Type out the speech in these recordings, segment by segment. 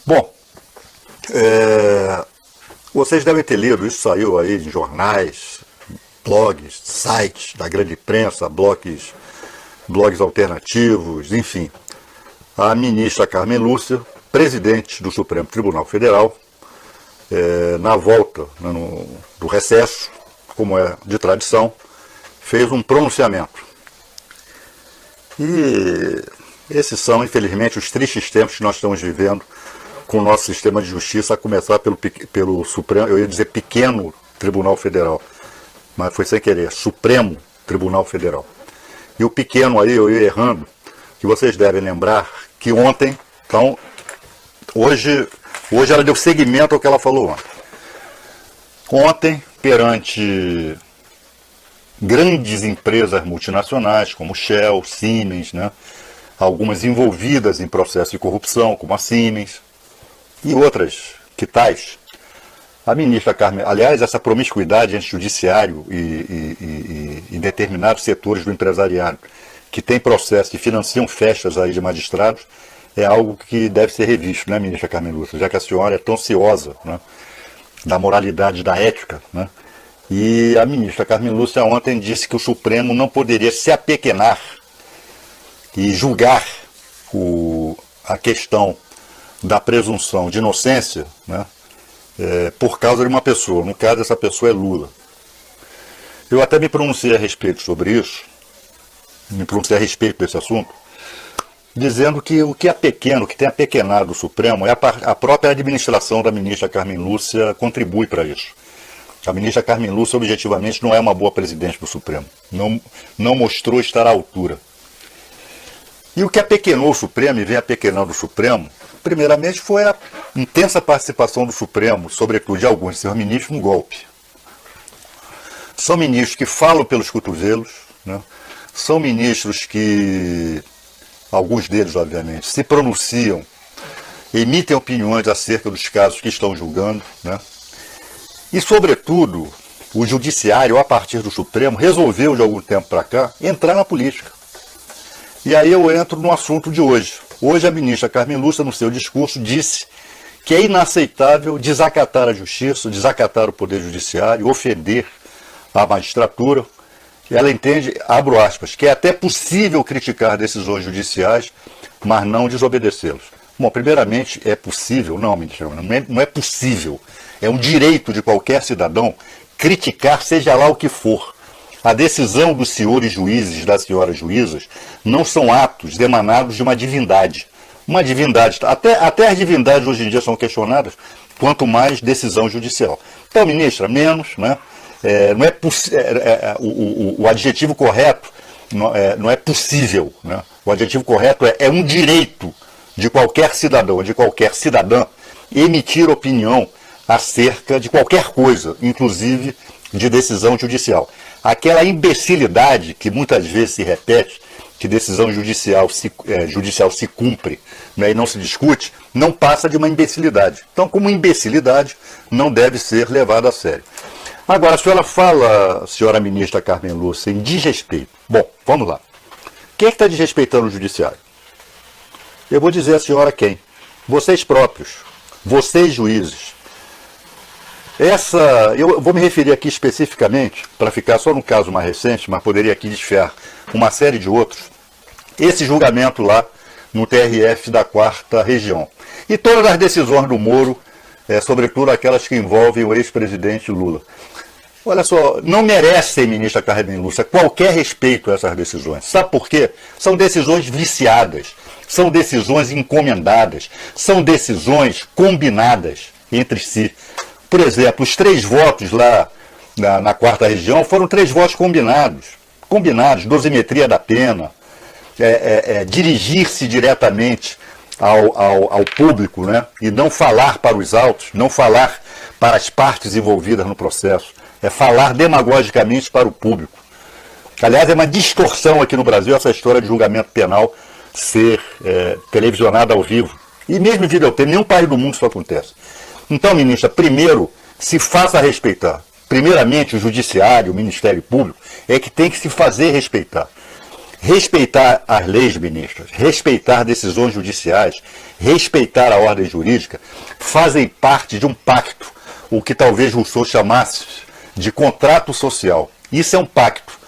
Bom, vocês devem ter lido, isso saiu aí em jornais, blogs, sites da grande imprensa, blogs alternativos, enfim. A ministra Carmen Lúcia, presidente do Supremo Tribunal Federal, na volta do recesso, como é de tradição, fez um pronunciamento. E esses são, infelizmente, os tristes tempos que nós estamos vivendo com o nosso sistema de justiça, a começar pelo Supremo, eu ia dizer pequeno Tribunal Federal, mas foi sem querer, Supremo Tribunal Federal. E o pequeno aí, eu ia errando, que vocês devem lembrar que ontem, então, hoje ela deu seguimento ao que ela falou ontem. Ontem, perante grandes empresas multinacionais, como Shell, Siemens, né, algumas envolvidas em processo de corrupção, como a Siemens, e outras que tais, a ministra Carmen, aliás, essa promiscuidade entre judiciário e determinados setores do empresariado, que tem processo e financiam festas aí de magistrados, é algo que deve ser revisto, né, ministra Carmen Lúcia, já que a senhora é tão ciosa, né, da moralidade, da ética, né? E a ministra Carmen Lúcia ontem disse que o Supremo não poderia se apequenar e julgar a questão da presunção de inocência, né, por causa de uma pessoa. No caso, essa pessoa é Lula. Eu até me pronunciei a respeito sobre isso, me pronunciei a respeito desse assunto, dizendo que o que é pequeno, o que tem apequenado o Supremo, a própria administração da ministra Carmen Lúcia contribui para isso. A ministra Carmen Lúcia, objetivamente, não é uma boa presidente do Supremo. Não mostrou estar à altura. E o que apequenou o Supremo e vem apequenando o Supremo, primeiramente, foi a intensa participação do Supremo, sobretudo de alguns de seus ministros, no golpe. São ministros que falam pelos cotovelos, né? São ministros que, alguns deles, obviamente, se pronunciam, emitem opiniões acerca dos casos que estão julgando, né? E, sobretudo, o Judiciário, a partir do Supremo, resolveu, de algum tempo para cá, entrar na política. E aí eu entro no assunto de hoje. Hoje a ministra Carmen Lúcia, no seu discurso, disse que é inaceitável desacatar a justiça, desacatar o Poder Judiciário, ofender a magistratura. Ela entende, abro aspas, que é até possível criticar decisões judiciais, mas não desobedecê-los. Bom, primeiramente, é possível? Não, ministra, não é possível. É um direito de qualquer cidadão criticar seja lá o que for. A decisão dos senhores juízes, das senhoras juízas, não são atos emanados de uma divindade. Uma divindade, até as divindades hoje em dia são questionadas, quanto mais decisão judicial. Então, ministra, menos, né? Não é o adjetivo correto não é possível, né? O adjetivo correto é um direito de qualquer cidadão, de qualquer cidadã, emitir opinião acerca de qualquer coisa, inclusive de decisão judicial. Aquela imbecilidade que muitas vezes se repete, que decisão judicial se cumpre, né, e não se discute, não passa de uma imbecilidade. Então, como imbecilidade, não deve ser levada a sério. Agora, a senhora fala, senhora ministra Carmen Lúcia, em desrespeito. Bom, vamos lá. Quem é que está desrespeitando o judiciário? Eu vou dizer à senhora quem. Vocês próprios. Vocês, juízes. Eu vou me referir aqui especificamente, para ficar só no caso mais recente, mas poderia aqui desfiar uma série de outros, esse julgamento lá no TRF da 4ª Região. E todas as decisões do Moro, sobretudo aquelas que envolvem o ex-presidente Lula. Olha só, não merecem, ministra Carmen Lúcia, qualquer respeito a essas decisões. Sabe por quê? São decisões viciadas, são decisões encomendadas, são decisões combinadas entre si. Por exemplo, os 3 votos lá na 4ª Região foram 3 votos combinados, dosimetria da pena, dirigir-se diretamente ao público, né? E não falar para os autos, não falar para as partes envolvidas no processo, é falar demagogicamente para o público. Aliás, é uma distorção aqui no Brasil essa história de julgamento penal ser televisionada ao vivo. E mesmo em videotape, nenhum país do mundo isso acontece. Então, ministra, primeiro, se faça respeitar. Primeiramente, o Judiciário, o Ministério Público, é que tem que se fazer respeitar. Respeitar as leis, ministras, respeitar decisões judiciais, respeitar a ordem jurídica, fazem parte de um pacto, o que talvez Rousseau chamasse de contrato social. Isso é um pacto.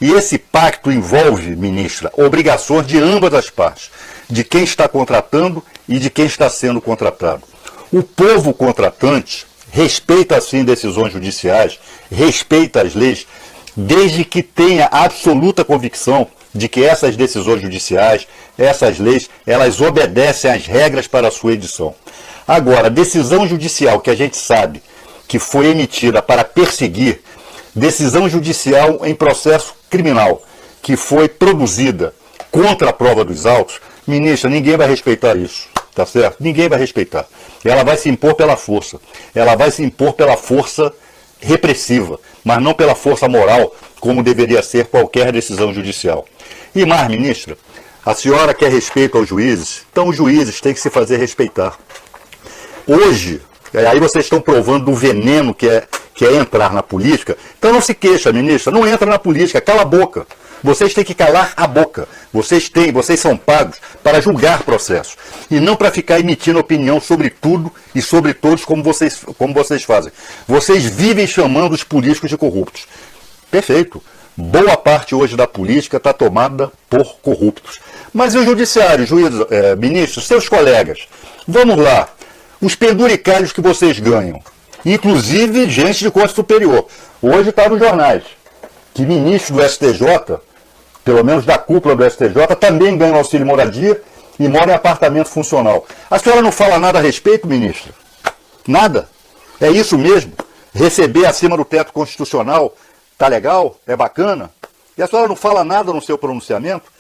E esse pacto envolve, ministra, obrigações de ambas as partes, de quem está contratando e de quem está sendo contratado. O povo contratante respeita, sim, decisões judiciais, respeita as leis, desde que tenha absoluta convicção de que essas decisões judiciais, essas leis, elas obedecem às regras para a sua edição. Agora, decisão judicial que a gente sabe que foi emitida para perseguir, decisão judicial em processo criminal que foi produzida contra a prova dos autos, ministra, ninguém vai respeitar isso, tá certo? Ninguém vai respeitar. Ela vai se impor pela força. Ela vai se impor pela força repressiva, mas não pela força moral, como deveria ser qualquer decisão judicial. E mais, ministra, a senhora quer respeito aos juízes? Então os juízes têm que se fazer respeitar. Hoje, aí vocês estão provando do veneno que é entrar na política. Então não se queixa, ministra, não entra na política, cala a boca. Vocês têm que calar a boca. Vocês são pagos para julgar processos e não para ficar emitindo opinião sobre tudo e sobre todos como vocês fazem. Vocês vivem chamando os políticos de corruptos. Perfeito. Boa parte hoje da política está tomada por corruptos. Mas e o judiciário, juízes, ministros, seus colegas? Vamos lá. Os penduricalhos que vocês ganham, inclusive gente de corte superior. Hoje está nos jornais que ministros do STJ, pelo menos da cúpula do STJ, também ganham auxílio moradia e moram em apartamento funcional. A senhora não fala nada a respeito, ministra? Nada? É isso mesmo? Receber acima do teto constitucional tá legal? É bacana? E a senhora não fala nada no seu pronunciamento?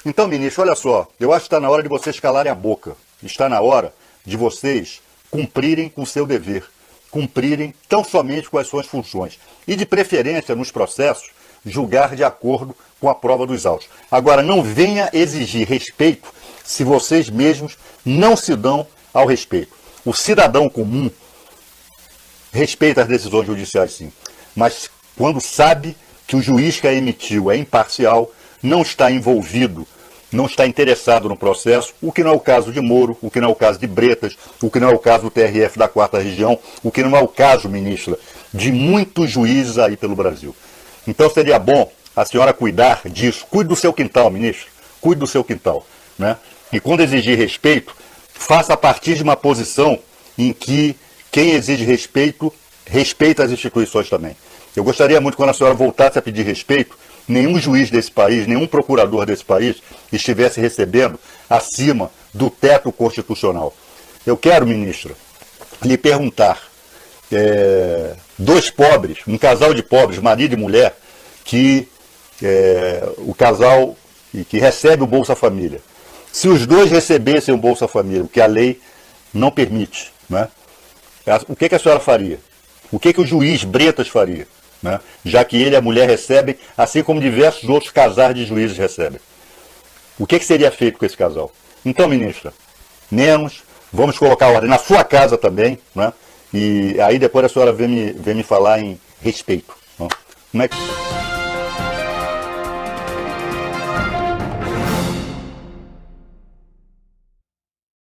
Então, ministro, olha só, eu acho que está na hora de vocês calarem a boca. Está na hora de vocês cumprirem com o seu dever. Cumprirem tão somente com as suas funções. E, de preferência, nos processos, julgar de acordo com a prova dos autos. Agora, não venha exigir respeito se vocês mesmos não se dão ao respeito. O cidadão comum respeita as decisões judiciais, sim. Mas quando sabe que o juiz que a emitiu é imparcial, não está envolvido, não está interessado no processo, o que não é o caso de Moro, o que não é o caso de Bretas, o que não é o caso do TRF da 4ª Região, o que não é o caso, ministra, de muitos juízes aí pelo Brasil. Então seria bom a senhora cuidar disso. Cuide do seu quintal, ministro. Cuide do seu quintal, né? E quando exigir respeito, faça a partir de uma posição em que quem exige respeito, respeita as instituições também. Eu gostaria muito, quando a senhora voltasse a pedir respeito, nenhum juiz desse país, nenhum procurador desse país estivesse recebendo acima do teto constitucional. Eu quero, ministra, lhe perguntar, dois pobres, um casal de pobres, marido e mulher, que o casal que recebe o Bolsa Família, se os dois recebessem o Bolsa Família, o que a lei não permite, né? O que a senhora faria? O que o juiz Bretas faria? Né? Já que ele e a mulher recebem, assim como diversos outros casais de juízes recebem. O que seria feito com esse casal? Então, ministra, menos, vamos colocar ordem na sua casa também, né? E aí depois a senhora vem me falar em respeito. Né? Como é que...